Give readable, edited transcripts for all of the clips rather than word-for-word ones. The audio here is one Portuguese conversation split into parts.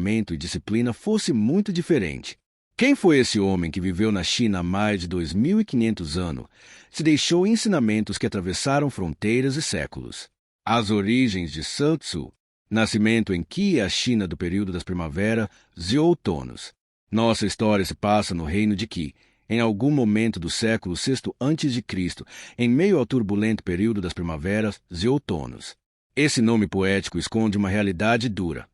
e disciplina fosse muito diferente. Quem foi esse homem que viveu na China há mais de 2.500 anos, se deixou ensinamentos que atravessaram fronteiras e séculos? As origens de Sun Tzu, nascimento em Qi, a China do período das primaveras e outonos. Nossa história se passa no reino de Qi, em algum momento do século VI a.C., em meio ao turbulento período das primaveras e outonos. Esse nome poético esconde uma realidade dura.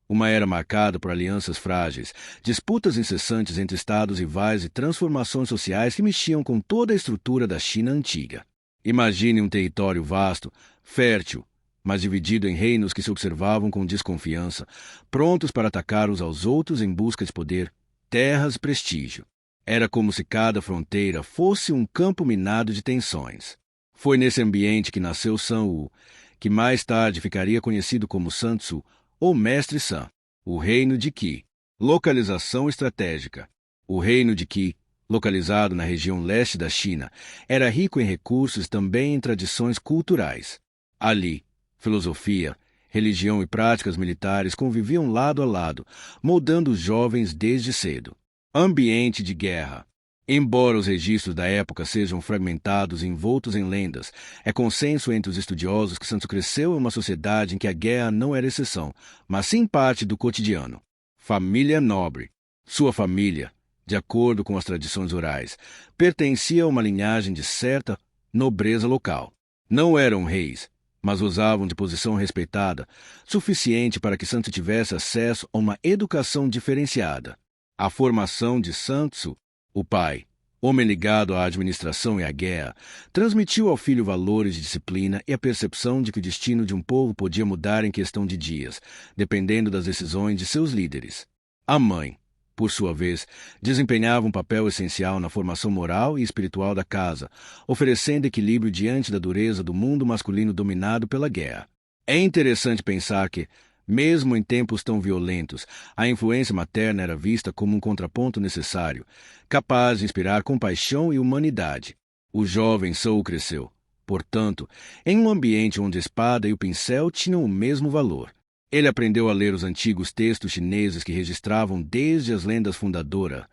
Uma era marcada por alianças frágeis, disputas incessantes entre estados rivais e transformações sociais que mexiam com toda a estrutura da China antiga. Imagine um território vasto, fértil, mas dividido em reinos que se observavam com desconfiança, prontos para atacar uns aos outros em busca de poder, terras e prestígio. Era como se cada fronteira fosse um campo minado de tensões. Foi nesse ambiente que nasceu Sun Wu, que mais tarde ficaria conhecido como Sun Tzu, ou Mestre Sun. O Reino de Qi. Localização estratégica. O Reino de Qi, localizado na região leste da China, era rico em recursos e também em tradições culturais. Ali, filosofia, religião e práticas militares conviviam lado a lado, moldando os jovens desde cedo. Ambiente de guerra. Embora os registros da época sejam fragmentados e envoltos em lendas, é consenso entre os estudiosos que Sun Tzu cresceu em uma sociedade em que a guerra não era exceção, mas sim parte do cotidiano. Família nobre. Sua família, de acordo com as tradições orais, pertencia a uma linhagem de certa nobreza local. Não eram reis, mas gozavam de posição respeitada, suficiente para que Sun Tzu tivesse acesso a uma educação diferenciada. A formação de Sun Tzu, o pai, homem ligado à administração e à guerra, transmitiu ao filho valores de disciplina e a percepção de que o destino de um povo podia mudar em questão de dias, dependendo das decisões de seus líderes. A mãe, por sua vez, desempenhava um papel essencial na formação moral e espiritual da casa, oferecendo equilíbrio diante da dureza do mundo masculino dominado pela guerra. É interessante pensar que, mesmo em tempos tão violentos, a influência materna era vista como um contraponto necessário, capaz de inspirar compaixão e humanidade. O jovem Sun cresceu, portanto, em um ambiente onde a espada e o pincel tinham o mesmo valor. Ele aprendeu a ler os antigos textos chineses que registravam desde as lendas fundadoras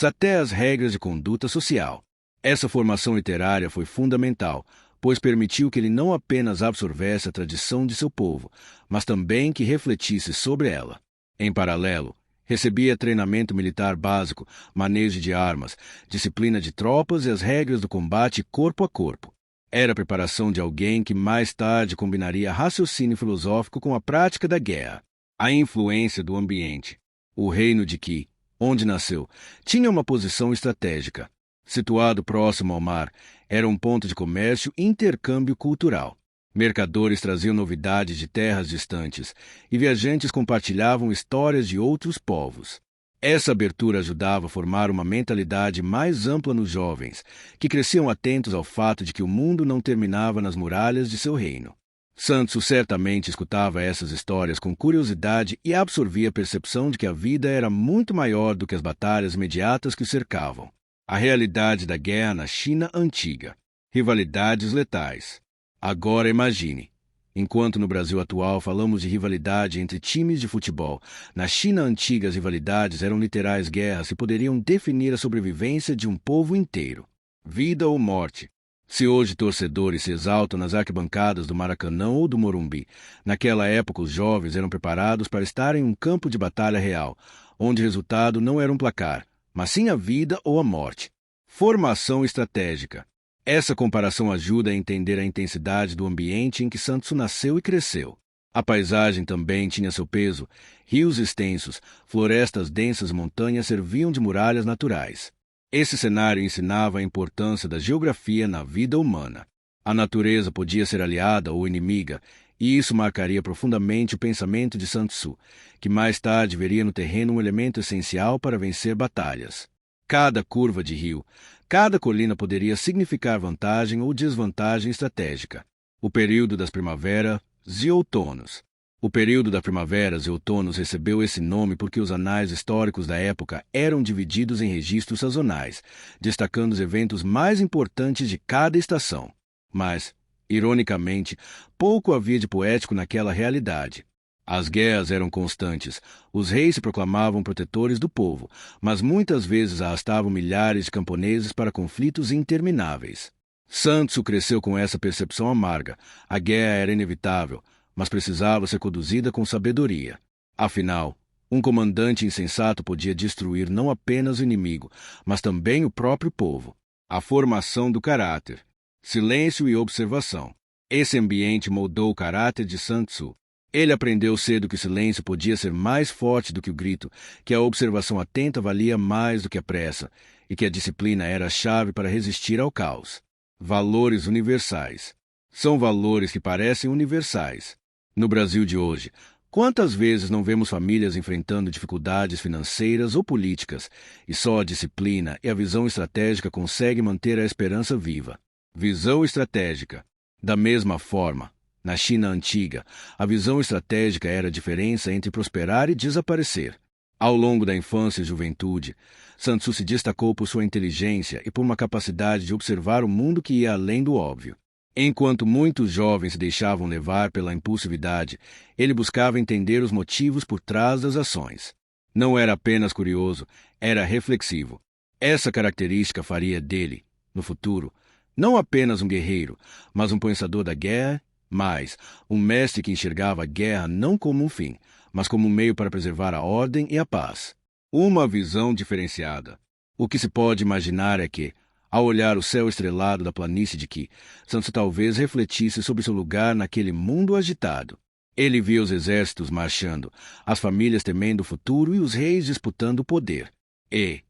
até as regras de conduta social. Essa formação literária foi fundamental, pois permitiu que ele não apenas absorvesse a tradição de seu povo, mas também que refletisse sobre ela. Em paralelo, recebia treinamento militar básico, manejo de armas, disciplina de tropas e as regras do combate corpo a corpo. Era a preparação de alguém que mais tarde combinaria raciocínio filosófico com a prática da guerra. A influência do ambiente. O reino de Qi, onde nasceu, tinha uma posição estratégica. Situado próximo ao mar, era um ponto de comércio e intercâmbio cultural. Mercadores traziam novidades de terras distantes e viajantes compartilhavam histórias de outros povos. Essa abertura ajudava a formar uma mentalidade mais ampla nos jovens, que cresciam atentos ao fato de que o mundo não terminava nas muralhas de seu reino. Sun Tzu certamente escutava essas histórias com curiosidade e absorvia a percepção de que a vida era muito maior do que as batalhas imediatas que o cercavam. A realidade da guerra na China antiga. Rivalidades letais. Agora imagine. Enquanto no Brasil atual falamos de rivalidade entre times de futebol, na China antiga as rivalidades eram literais guerras que poderiam definir a sobrevivência de um povo inteiro. Vida ou morte. Se hoje torcedores se exaltam nas arquibancadas do Maracanã ou do Morumbi, naquela época os jovens eram preparados para estar em um campo de batalha real, onde o resultado não era um placar, mas sim a vida ou a morte. Formação estratégica. Essa comparação ajuda a entender a intensidade do ambiente em que Sun Tzu nasceu e cresceu. A paisagem também tinha seu peso. Rios extensos, florestas densas e montanhas serviam de muralhas naturais. Esse cenário ensinava a importância da geografia na vida humana. A natureza podia ser aliada ou inimiga, e isso marcaria profundamente o pensamento de Sun Tzu, que mais tarde veria no terreno um elemento essencial para vencer batalhas. Cada curva de rio, cada colina poderia significar vantagem ou desvantagem estratégica. O período das primaveras e outonos. O período das primaveras e outonos recebeu esse nome porque os anais históricos da época eram divididos em registros sazonais, destacando os eventos mais importantes de cada estação. Mas, ironicamente, pouco havia de poético naquela realidade. As guerras eram constantes. Os reis se proclamavam protetores do povo, mas muitas vezes arrastavam milhares de camponeses para conflitos intermináveis. Sun Tzu cresceu com essa percepção amarga. A guerra era inevitável, mas precisava ser conduzida com sabedoria. Afinal, um comandante insensato podia destruir não apenas o inimigo, mas também o próprio povo. A formação do caráter. Silêncio e observação. Esse ambiente moldou o caráter de Sun Tzu. Ele aprendeu cedo que o silêncio podia ser mais forte do que o grito, que a observação atenta valia mais do que a pressa, e que a disciplina era a chave para resistir ao caos. Valores universais. São valores que parecem universais. No Brasil de hoje, quantas vezes não vemos famílias enfrentando dificuldades financeiras ou políticas, e só a disciplina e a visão estratégica conseguem manter a esperança viva? Visão estratégica. Da mesma forma, na China antiga, a visão estratégica era a diferença entre prosperar e desaparecer. Ao longo da infância e juventude, Sun Tzu se destacou por sua inteligência e por uma capacidade de observar o mundo que ia além do óbvio. Enquanto muitos jovens se deixavam levar pela impulsividade, ele buscava entender os motivos por trás das ações. Não era apenas curioso, era reflexivo. Essa característica faria dele, no futuro, não apenas um guerreiro, mas um pensador da guerra, mas um mestre que enxergava a guerra não como um fim, mas como um meio para preservar a ordem e a paz. Uma visão diferenciada. O que se pode imaginar é que, ao olhar o céu estrelado da planície de Qi, Sun Tzu talvez refletisse sobre seu lugar naquele mundo agitado. Ele via os exércitos marchando, as famílias temendo o futuro e os reis disputando o poder. E,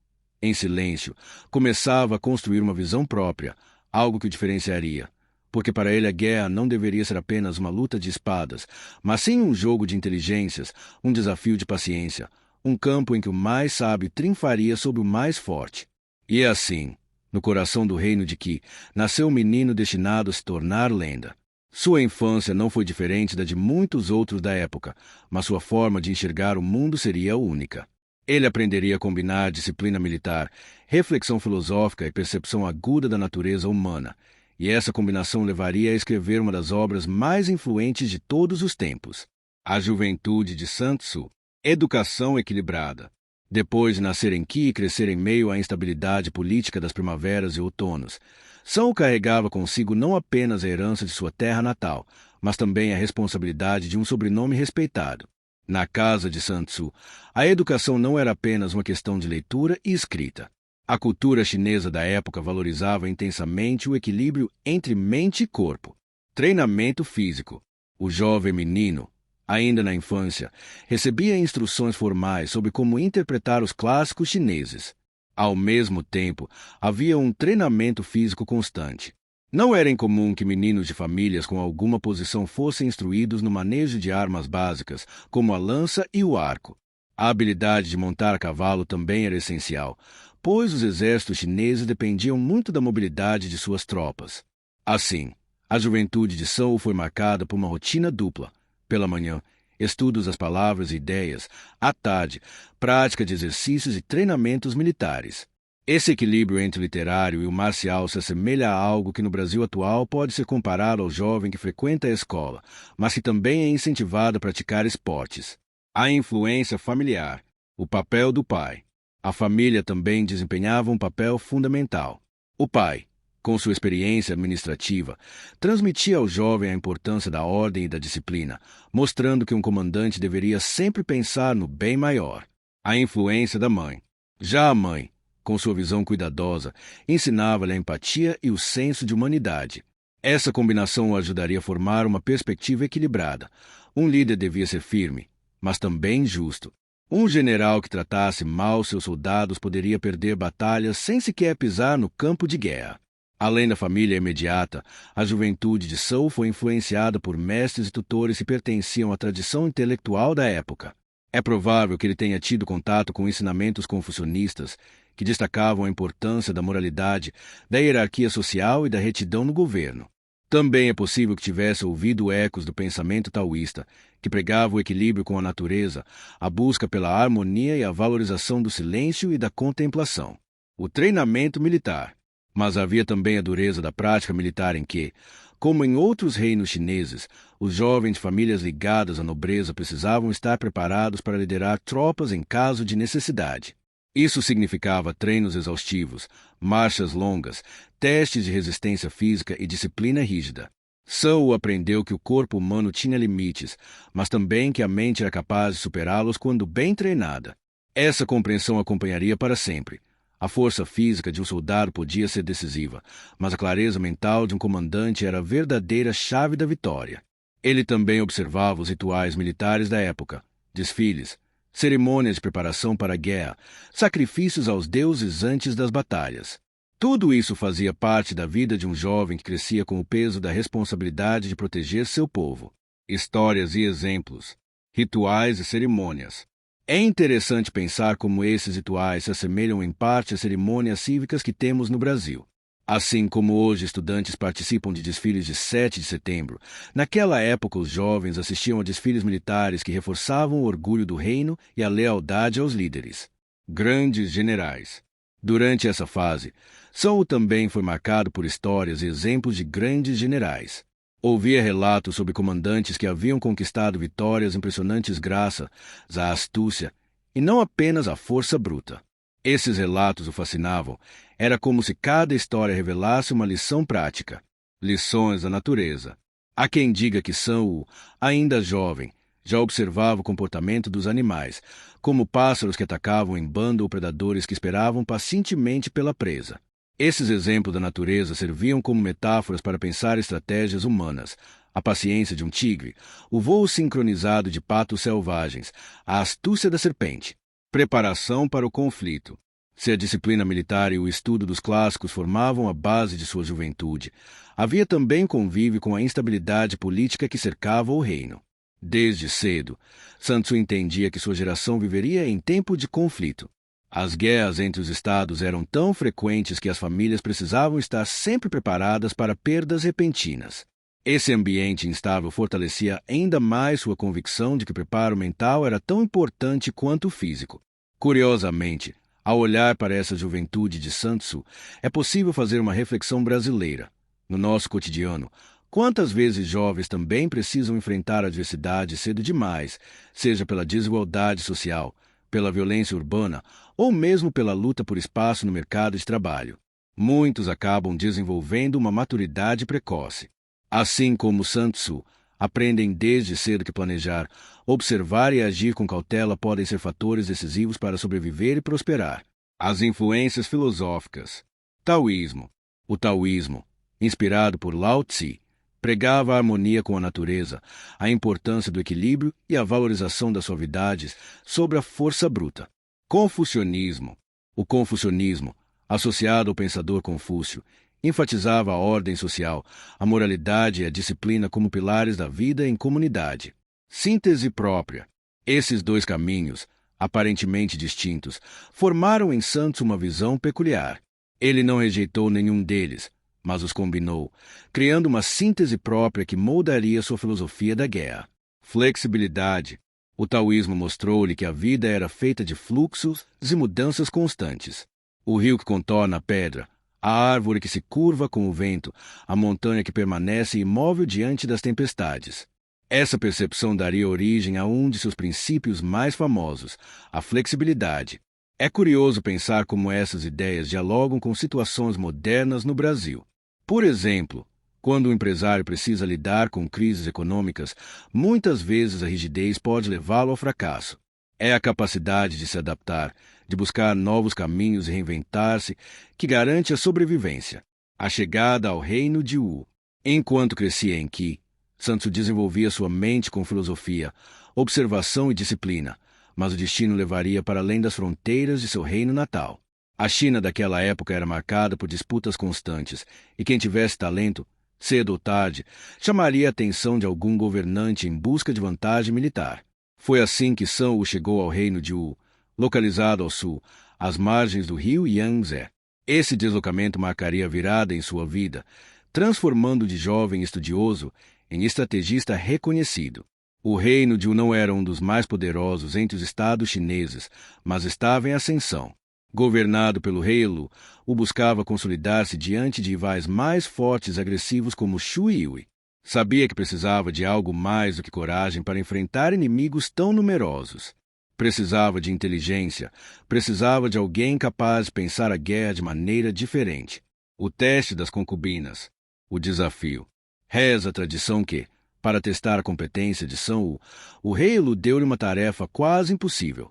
em silêncio, começava a construir uma visão própria, algo que o diferenciaria. Porque para ele a guerra não deveria ser apenas uma luta de espadas, mas sim um jogo de inteligências, um desafio de paciência, um campo em que o mais sábio triunfaria sobre o mais forte. E assim, no coração do reino de Qi, nasceu um menino destinado a se tornar lenda. Sua infância não foi diferente da de muitos outros da época, mas sua forma de enxergar o mundo seria única. Ele aprenderia a combinar disciplina militar, reflexão filosófica e percepção aguda da natureza humana, e essa combinação levaria a escrever uma das obras mais influentes de todos os tempos. A Juventude de Sun Tzu. Educação equilibrada. Depois de nascer em Qi e crescer em meio à instabilidade política das primaveras e outonos, Sun carregava consigo não apenas a herança de sua terra natal, mas também a responsabilidade de um sobrenome respeitado. Na casa de Sun Tzu, a educação não era apenas uma questão de leitura e escrita. A cultura chinesa da época valorizava intensamente o equilíbrio entre mente e corpo. Treinamento físico. O jovem menino, ainda na infância, recebia instruções formais sobre como interpretar os clássicos chineses. Ao mesmo tempo, havia um treinamento físico constante. Não era incomum que meninos de famílias com alguma posição fossem instruídos no manejo de armas básicas, como a lança e o arco. A habilidade de montar a cavalo também era essencial, pois os exércitos chineses dependiam muito da mobilidade de suas tropas. Assim, a juventude de Sun foi marcada por uma rotina dupla. Pela manhã, estudos das palavras e ideias. À tarde, prática de exercícios e treinamentos militares. Esse equilíbrio entre o literário e o marcial se assemelha a algo que no Brasil atual pode ser comparado ao jovem que frequenta a escola, mas que também é incentivado a praticar esportes. A influência familiar. O papel do pai. A família também desempenhava um papel fundamental. O pai, com sua experiência administrativa, transmitia ao jovem a importância da ordem e da disciplina, mostrando que um comandante deveria sempre pensar no bem maior. A influência da mãe. Já a mãe, com sua visão cuidadosa, ensinava-lhe a empatia e o senso de humanidade. Essa combinação o ajudaria a formar uma perspectiva equilibrada. Um líder devia ser firme, mas também justo. Um general que tratasse mal seus soldados poderia perder batalhas sem sequer pisar no campo de guerra. Além da família imediata, a juventude de Sun foi influenciada por mestres e tutores que pertenciam à tradição intelectual da época. É provável que ele tenha tido contato com ensinamentos confucionistas que destacavam a importância da moralidade, da hierarquia social e da retidão no governo. Também é possível que tivesse ouvido ecos do pensamento taoísta, que pregava o equilíbrio com a natureza, a busca pela harmonia e a valorização do silêncio e da contemplação. O treinamento militar. Mas havia também a dureza da prática militar em que, como em outros reinos chineses, os jovens de famílias ligadas à nobreza precisavam estar preparados para liderar tropas em caso de necessidade. Isso significava treinos exaustivos, marchas longas, testes de resistência física e disciplina rígida. Sun aprendeu que o corpo humano tinha limites, mas também que a mente era capaz de superá-los quando bem treinada. Essa compreensão acompanharia para sempre. A força física de um soldado podia ser decisiva, mas a clareza mental de um comandante era a verdadeira chave da vitória. Ele também observava os rituais militares da época, desfiles, cerimônias de preparação para a guerra, sacrifícios aos deuses antes das batalhas. Tudo isso fazia parte da vida de um jovem que crescia com o peso da responsabilidade de proteger seu povo. Histórias e exemplos, rituais e cerimônias. É interessante pensar como esses rituais se assemelham em parte às cerimônias cívicas que temos no Brasil. Assim como hoje estudantes participam de desfiles de 7 de setembro, naquela época os jovens assistiam a desfiles militares que reforçavam o orgulho do reino e a lealdade aos líderes. Grandes generais. Durante essa fase, Sun também foi marcado por histórias e exemplos de grandes generais. Ouvia relatos sobre comandantes que haviam conquistado vitórias impressionantes graças à astúcia e não apenas à força bruta. Esses relatos o fascinavam. Era como se cada história revelasse uma lição prática. Lições da natureza. Há quem diga que Sun, ainda jovem, já observava o comportamento dos animais, como pássaros que atacavam em bando ou predadores que esperavam pacientemente pela presa. Esses exemplos da natureza serviam como metáforas para pensar estratégias humanas, a paciência de um tigre, o voo sincronizado de patos selvagens, a astúcia da serpente. Preparação para o conflito. Se a disciplina militar e o estudo dos clássicos formavam a base de sua juventude, havia também convívio com a instabilidade política que cercava o reino. Desde cedo, Sun Tzu entendia que sua geração viveria em tempo de conflito. As guerras entre os estados eram tão frequentes que as famílias precisavam estar sempre preparadas para perdas repentinas. Esse ambiente instável fortalecia ainda mais sua convicção de que o preparo mental era tão importante quanto o físico. Curiosamente, ao olhar para essa juventude de Sun Tzu, é possível fazer uma reflexão brasileira. No nosso cotidiano, quantas vezes jovens também precisam enfrentar a adversidade cedo demais, seja pela desigualdade social, pela violência urbana ou mesmo pela luta por espaço no mercado de trabalho. Muitos acabam desenvolvendo uma maturidade precoce. Assim como Sun Tzu, aprendem desde cedo que planejar, observar e agir com cautela podem ser fatores decisivos para sobreviver e prosperar. As influências filosóficas. Taoísmo. O taoísmo, inspirado por Lao Tzu, pregava a harmonia com a natureza, a importância do equilíbrio e a valorização das suavidades sobre a força bruta. Confucionismo. O confucionismo, associado ao pensador Confúcio, enfatizava a ordem social, a moralidade e a disciplina como pilares da vida em comunidade. Síntese própria. Esses dois caminhos, aparentemente distintos, formaram em Sun Tzu uma visão peculiar. Ele não rejeitou nenhum deles, mas os combinou, criando uma síntese própria que moldaria sua filosofia da guerra. Flexibilidade. O taoísmo mostrou-lhe que a vida era feita de fluxos e mudanças constantes. O rio que contorna a pedra, a árvore que se curva com o vento, a montanha que permanece imóvel diante das tempestades. Essa percepção daria origem a um de seus princípios mais famosos, a flexibilidade. É curioso pensar como essas ideias dialogam com situações modernas no Brasil. Por exemplo, quando um empresário precisa lidar com crises econômicas, muitas vezes a rigidez pode levá-lo ao fracasso. É a capacidade de se adaptar, de buscar novos caminhos e reinventar-se, que garante a sobrevivência. A chegada ao reino de Wu. Enquanto crescia em Qi, Sun Tzu desenvolvia sua mente com filosofia, observação e disciplina, mas o destino levaria para além das fronteiras de seu reino natal. A China daquela época era marcada por disputas constantes, e quem tivesse talento, cedo ou tarde, chamaria a atenção de algum governante em busca de vantagem militar. Foi assim que Sun Wu chegou ao reino de Wu, localizado ao sul, às margens do rio Yangtze. Esse deslocamento marcaria a virada em sua vida, transformando de jovem estudioso em estrategista reconhecido. O reino de Wu não era um dos mais poderosos entre os estados chineses, mas estava em ascensão. Governado pelo rei Lu, o buscava consolidar-se diante de rivais mais fortes e agressivos como Shu e Yui. Sabia que precisava de algo mais do que coragem para enfrentar inimigos tão numerosos. Precisava de inteligência, precisava de alguém capaz de pensar a guerra de maneira diferente. O teste das concubinas. O desafio. Reza a tradição que, para testar a competência de Sun Wu, o rei Lu deu-lhe uma tarefa quase impossível: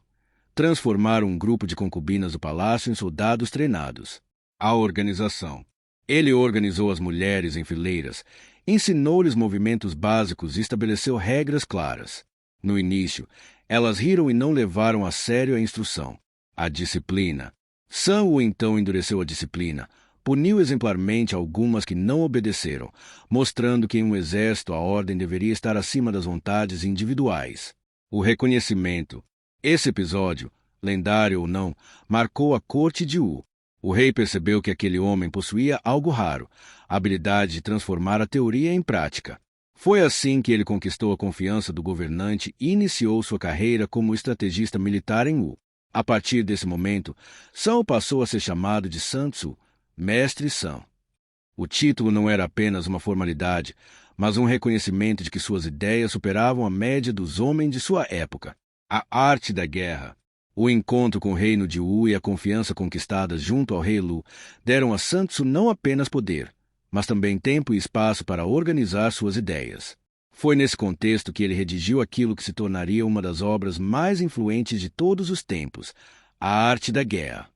transformar um grupo de concubinas do palácio em soldados treinados. A organização. Ele organizou as mulheres em fileiras, ensinou-lhes movimentos básicos e estabeleceu regras claras. No início, elas riram e não levaram a sério a instrução. A disciplina. Sun Wu então endureceu a disciplina, puniu exemplarmente algumas que não obedeceram, mostrando que em um exército a ordem deveria estar acima das vontades individuais. O reconhecimento. Esse episódio, lendário ou não, marcou a corte de Wu. O rei percebeu que aquele homem possuía algo raro, a habilidade de transformar a teoria em prática. Foi assim que ele conquistou a confiança do governante e iniciou sua carreira como estrategista militar em Wu. A partir desse momento, Sun passou a ser chamado de Sun Tzu, Mestre Sun. O título não era apenas uma formalidade, mas um reconhecimento de que suas ideias superavam a média dos homens de sua época. A arte da guerra. O encontro com o reino de Wu e a confiança conquistada junto ao rei Lu deram a Sun Tzu não apenas poder, mas também tempo e espaço para organizar suas ideias. Foi nesse contexto que ele redigiu aquilo que se tornaria uma das obras mais influentes de todos os tempos, A Arte da Guerra.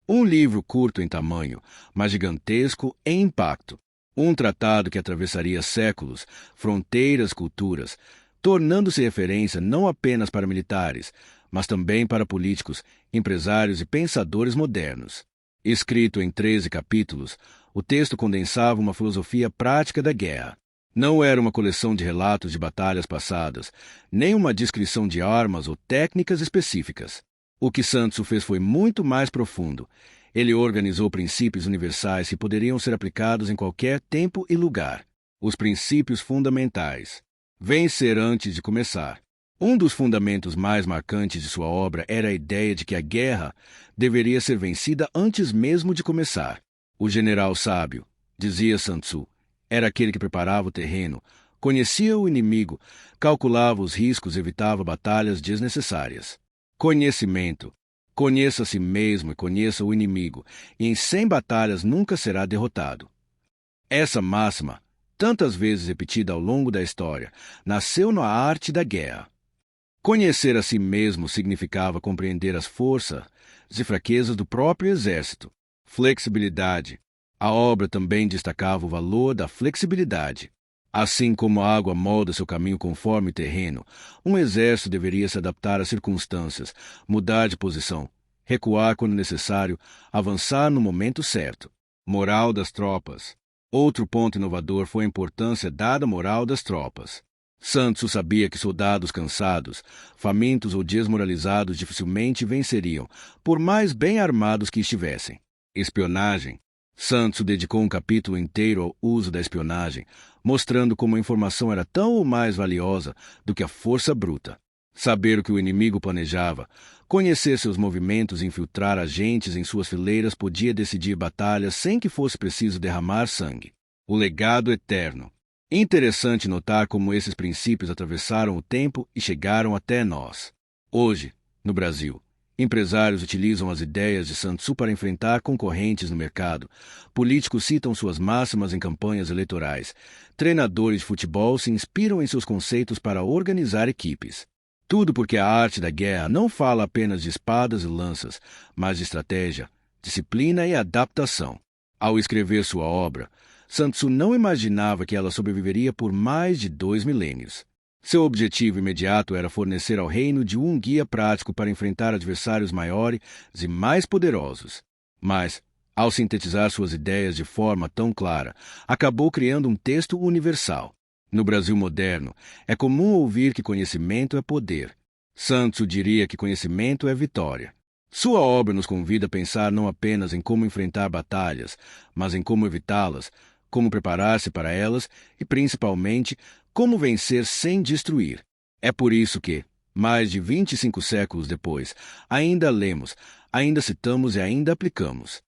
Um livro curto em tamanho, mas gigantesco em impacto. Um tratado que atravessaria séculos, fronteiras, culturas, tornando-se referência não apenas para militares, mas também para políticos, empresários e pensadores modernos. Escrito em 13 capítulos, o texto condensava uma filosofia prática da guerra. Não era uma coleção de relatos de batalhas passadas, nem uma descrição de armas ou técnicas específicas. O que Sun Tzu fez foi muito mais profundo. Ele organizou princípios universais que poderiam ser aplicados em qualquer tempo e lugar. Os princípios fundamentais. Vencer antes de começar. Um dos fundamentos mais marcantes de sua obra era a ideia de que a guerra deveria ser vencida antes mesmo de começar. O general sábio, dizia Sun Tzu, era aquele que preparava o terreno, conhecia o inimigo, calculava os riscos e evitava batalhas desnecessárias. Conhecimento. Conheça a si mesmo e conheça o inimigo, e em 100 batalhas nunca será derrotado. Essa máxima, tantas vezes repetida ao longo da história, nasceu na arte da guerra. Conhecer a si mesmo significava compreender as forças e fraquezas do próprio exército. Flexibilidade. A obra também destacava o valor da flexibilidade. Assim como a água molda seu caminho conforme o terreno, um exército deveria se adaptar às circunstâncias, mudar de posição, recuar quando necessário, avançar no momento certo. Moral das tropas. Outro ponto inovador foi a importância dada à moral das tropas. Sun Tzu sabia que soldados cansados, famintos ou desmoralizados dificilmente venceriam, por mais bem armados que estivessem. Espionagem. Sun Tzu dedicou um capítulo inteiro ao uso da espionagem, mostrando como a informação era tão ou mais valiosa do que a força bruta. Saber o que o inimigo planejava, conhecer seus movimentos e infiltrar agentes em suas fileiras podia decidir batalhas sem que fosse preciso derramar sangue. O legado eterno. Interessante notar como esses princípios atravessaram o tempo e chegaram até nós. Hoje, no Brasil, empresários utilizam as ideias de Sun Tzu para enfrentar concorrentes no mercado, políticos citam suas máximas em campanhas eleitorais, treinadores de futebol se inspiram em seus conceitos para organizar equipes. Tudo porque a arte da guerra não fala apenas de espadas e lanças, mas de estratégia, disciplina e adaptação. Ao escrever sua obra, Sun Tzu não imaginava que ela sobreviveria por mais de 2 milênios. Seu objetivo imediato era fornecer ao reino de um guia prático para enfrentar adversários maiores e mais poderosos. Mas, ao sintetizar suas ideias de forma tão clara, acabou criando um texto universal. No Brasil moderno, é comum ouvir que conhecimento é poder. Sun Tzu diria que conhecimento é vitória. Sua obra nos convida a pensar não apenas em como enfrentar batalhas, mas em como evitá-las, como preparar-se para elas e, principalmente, como vencer sem destruir. É por isso que, mais de 25 séculos depois, ainda lemos ainda citamos e ainda aplicamos.